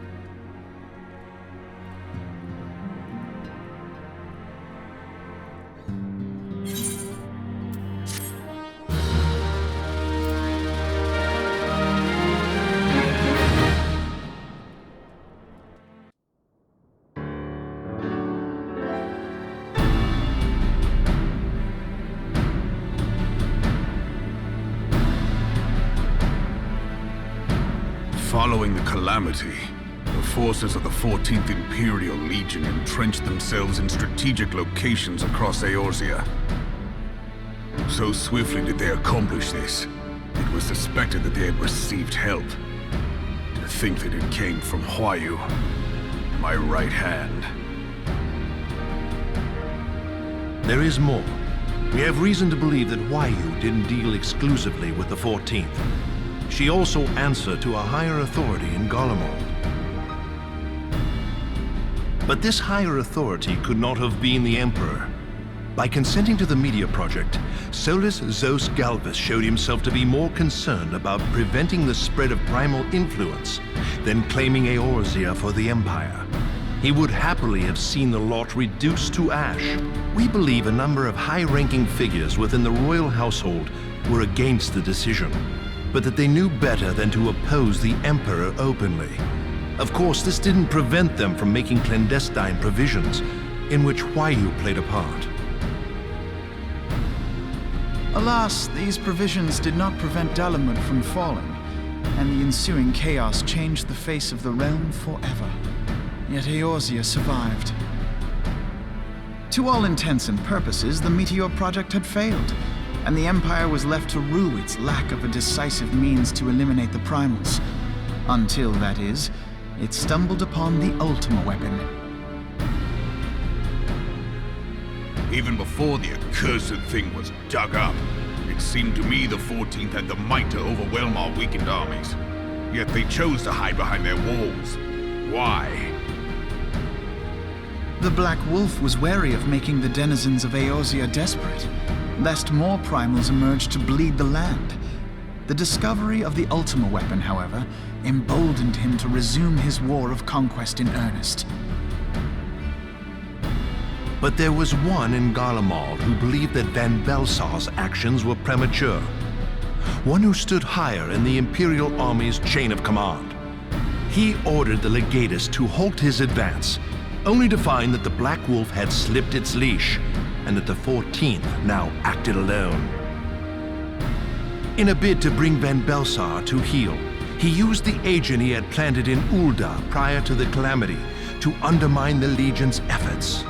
[SPEAKER 3] Following the calamity, the forces of the 14th Imperial Legion entrenched themselves in strategic locations across Eorzea. So swiftly did they accomplish this, it was suspected that they had received help. To think that it came from Huayu, my right hand.
[SPEAKER 18] There is more. We have reason to believe that Huayu didn't deal exclusively with the 14th. She also answered to a higher authority in Garlemald. But this higher authority could not have been the Emperor. By consenting to the Meteor Project, Solus Zos Galvus showed himself to be more concerned about preventing the spread of primal influence than claiming Eorzea for the Empire. He would happily have seen the lot reduced to ash. We believe a number of high-ranking figures within the royal household were against the decision, but that they knew better than to oppose the Emperor openly. Of course, this didn't prevent them from making clandestine provisions, in which Huayu played a part.
[SPEAKER 4] Alas, these provisions did not prevent Dalamud from falling, and the ensuing chaos changed the face of the realm forever. Yet Eorzea survived. To all intents and purposes, the Meteor Project had failed, and the Empire was left to rue its lack of a decisive means to eliminate the primals. Until, that is, it stumbled upon the Ultima weapon.
[SPEAKER 3] Even before the accursed thing was dug up, it seemed to me the 14th had the might to overwhelm our weakened armies. Yet they chose to hide behind their walls. Why?
[SPEAKER 4] The Black Wolf was wary of making the denizens of Eorzea desperate. lest more primals emerge to bleed the land. The discovery of the Ultima weapon, however, emboldened him to resume his war of conquest in earnest.
[SPEAKER 18] But there was one in Garlemald who believed that Van Belsar's actions were premature. One who stood higher in the Imperial Army's chain of command. He ordered the Legatus to halt his advance, only to find that the Black Wolf had slipped its leash, and that the 14th now acted alone. In a bid to bring Van Belsar to heel, he used the agent he had planted in Ul'dah prior to the Calamity to undermine the Legion's efforts.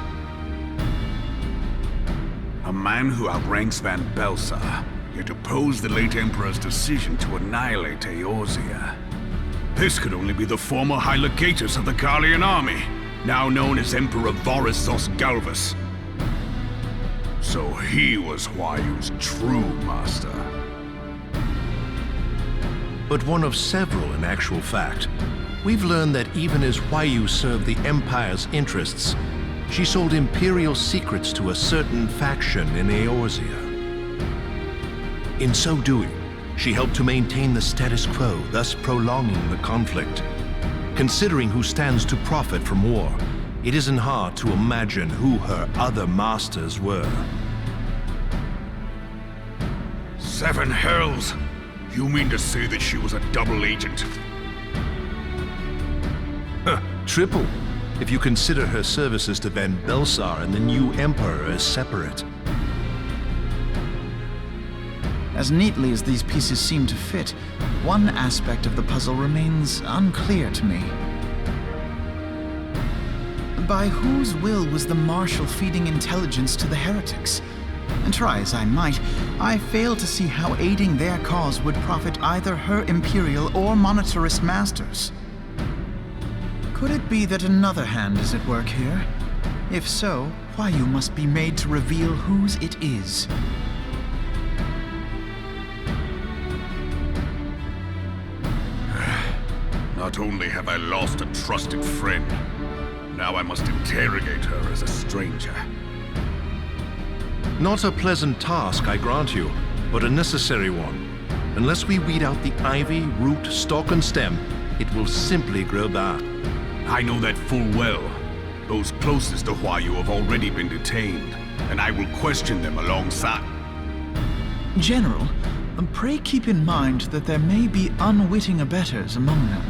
[SPEAKER 3] A man who outranks Van Belsar, yet opposed the late Emperor's decision to annihilate Eorzea. This could only be the former High Legatus of the Garlean army, now known as Emperor Varys Osgalvus. So he was Huayu's true master.
[SPEAKER 18] But one of several in actual fact. We've learned that even as Huayu served the Empire's interests, she sold Imperial secrets to a certain faction in Eorzea. In so doing, she helped to maintain the status quo, thus prolonging the conflict. Considering who stands to profit from war, it isn't hard to imagine who her other masters were.
[SPEAKER 3] 7 hells! You mean to say that she was a double agent?
[SPEAKER 18] Huh, triple, if you consider her services to Van Belsar and the new Emperor as separate.
[SPEAKER 4] As neatly as these pieces seem to fit, one aspect of the puzzle remains unclear to me. By whose will was the Marshal feeding intelligence to the heretics? And try as I might, I fail to see how aiding their cause would profit either her Imperial or monetarist masters. Could it be that another hand is at work here? If so, Huayu must be made to reveal whose it is.
[SPEAKER 3] Not only have I lost a trusted friend, now I must interrogate her as a stranger.
[SPEAKER 18] Not a pleasant task, I grant you, but a necessary one. Unless we weed out the ivy, root, stalk, and stem, it will simply grow back.
[SPEAKER 3] I know that full well. Those closest to Huayu have already been detained, and I will question them alongside.
[SPEAKER 4] General, pray keep in mind that there may be unwitting abettors among them.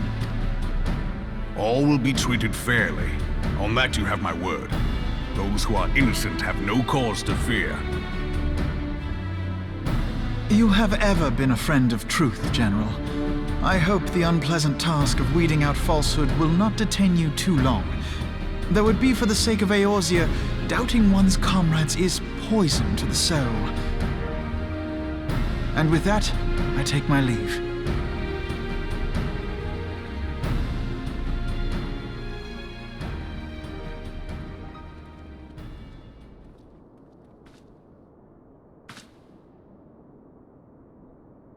[SPEAKER 3] All will be treated fairly. On that you have my word. Those who are innocent have no cause to fear.
[SPEAKER 4] You have ever been a friend of truth, General. I hope the unpleasant task of weeding out falsehood will not detain you too long. Though it be for the sake of Eorzea, doubting one's comrades is poison to the soul. And with that, I take my leave.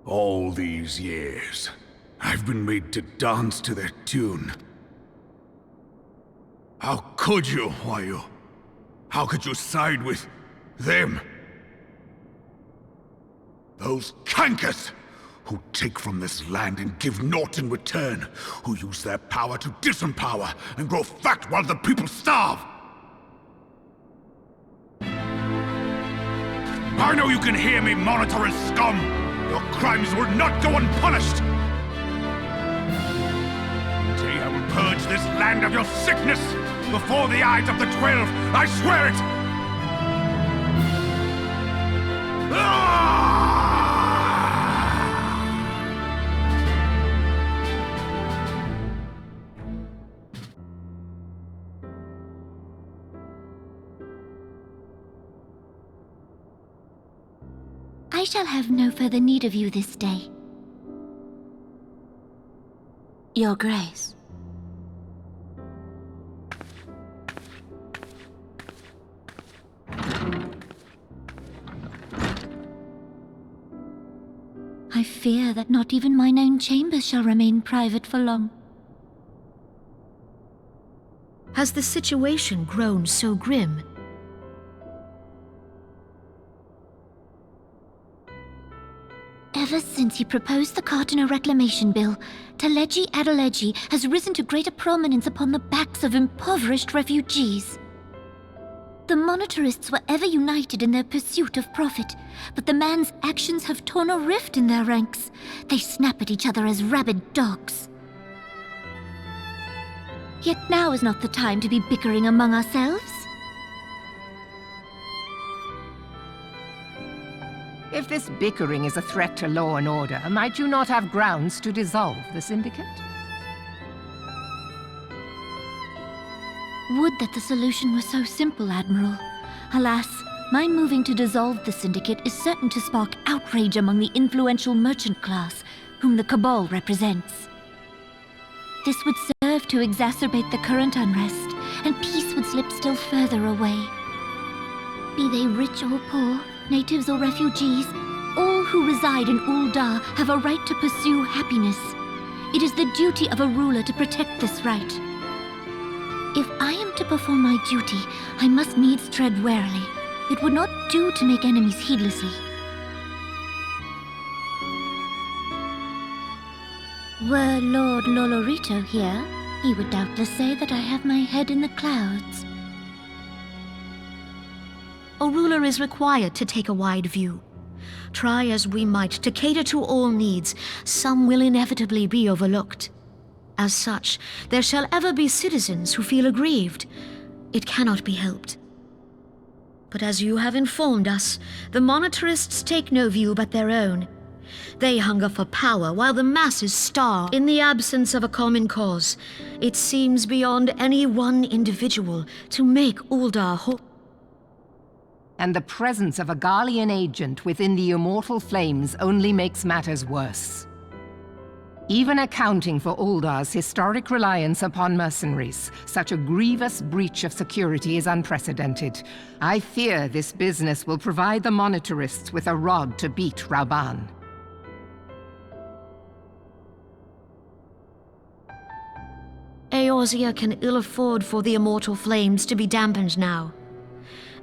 [SPEAKER 3] All these years, I've been made to dance to their tune. How could you, Huayu? How could you side with them? Those cankers who take from this land and give naught in return, who use their power to disempower and grow fat while the people starve. I know you can hear me, monetarist scum! Your crimes will not go unpunished! Today I will purge this land of your sickness! Before the eyes of the 12, I swear it!
[SPEAKER 16] I shall have no further need of you this day. Your Grace. I fear that not even mine own chambers shall remain private for long.
[SPEAKER 1] Has the situation grown so grim?
[SPEAKER 16] Ever since he proposed the Cartiner Reclamation Bill, Teleji Adeleji has risen to greater prominence upon the backs of impoverished refugees. The monetarists were ever united in their pursuit of profit, but the man's actions have torn a rift in their ranks. They snap at each other as rabid dogs. Yet now is not the time to be bickering among ourselves.
[SPEAKER 2] If this bickering is a threat to law and order, might you not have grounds to dissolve the syndicate?
[SPEAKER 16] Would that the solution were so simple, Admiral. Alas, my moving to dissolve the syndicate is certain to spark outrage among the influential merchant class, whom the Cabal represents. This would serve to exacerbate the current unrest, and peace would slip still further away. Be they rich or poor, natives or refugees, all who reside in Ul'dah have a right to pursue happiness. It is the duty of a ruler to protect this right. If I am to perform my duty, I must needs tread warily. It would not do to make enemies heedlessly. Were Lord Lolorito here, he would doubtless say that I have my head in the clouds.
[SPEAKER 1] A ruler is required to take a wide view. Try as we might to cater to all needs, some will inevitably be overlooked. As such, there shall ever be citizens who feel aggrieved. It cannot be helped. But as you have informed us, the monetarists take no view but their own. They hunger for power while the masses starve. In the absence of a common cause, it seems beyond any one individual to make Ul'dah whole.
[SPEAKER 2] And the presence of a Garlean agent within the Immortal Flames only makes matters worse. Even accounting for Ul'dah's historic reliance upon mercenaries, such a grievous breach of security is unprecedented. I fear this business will provide the monetarists with a rod to beat Rauban.
[SPEAKER 1] Eorzea can ill afford for the Immortal Flames to be dampened now.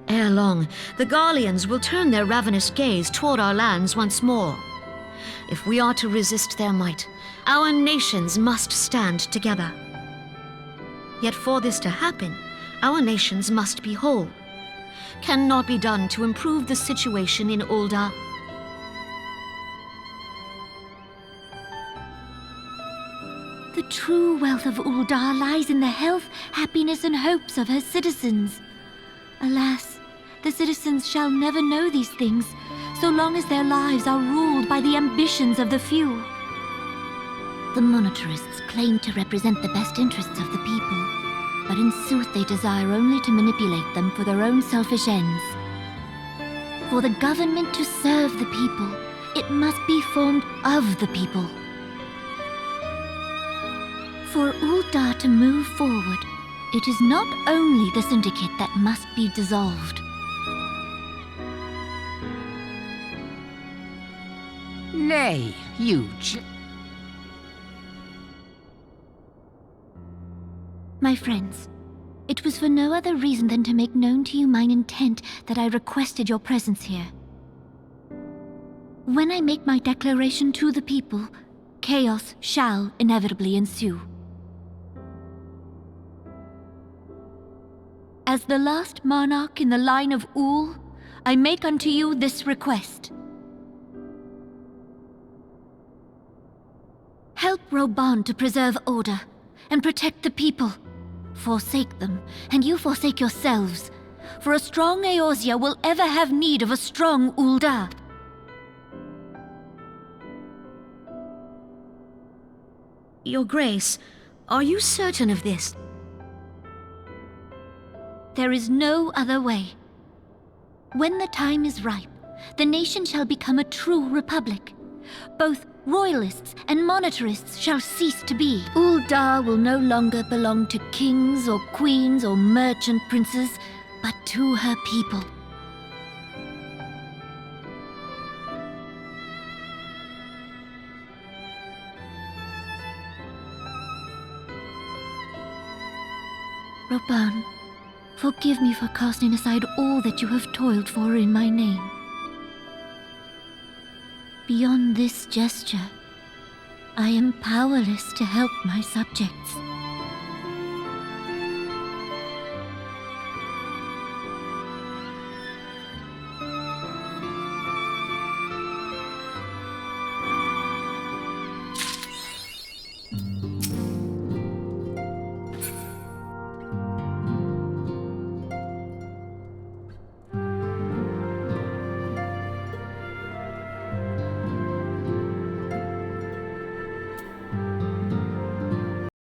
[SPEAKER 1] Ere long, the Garleans will turn their ravenous gaze toward our lands once more. If we are to resist their might, our nations must stand together. Yet for this to happen, our nations must be whole. Cannot be done to improve the situation in Ul'dah.
[SPEAKER 16] The true wealth of Ul'dah lies in the health, happiness, and hopes of her citizens. Alas, the citizens shall never know these things, so long as their lives are ruled by the ambitions of the few. The monetarists claim to represent the best interests of the people, but in sooth they desire only to manipulate them for their own selfish ends. For the government to serve the people, it must be formed of the people. For Ul'dah to move forward, it is not only the syndicate that must be dissolved.
[SPEAKER 2] Nay, you
[SPEAKER 16] My friends, it was for no other reason than to make known to you mine intent that I requested your presence here. When I make my declaration to the people, chaos shall inevitably ensue. As the last monarch in the line of Ul, I make unto you this request. Help Rauban to preserve order and protect the people. Forsake them, and you forsake yourselves, for a strong Eorzea will ever have need of a strong Ul'dah.
[SPEAKER 1] Your Grace, are you certain of this?
[SPEAKER 16] There is no other way. When the time is ripe, the nation shall become a true republic. Both royalists and monetarists shall cease to be. Ul'dah will no longer belong to kings or queens or merchant princes, but to her people. Rauban, forgive me for casting aside all that you have toiled for in my name. Beyond this gesture, I am powerless to help my subjects.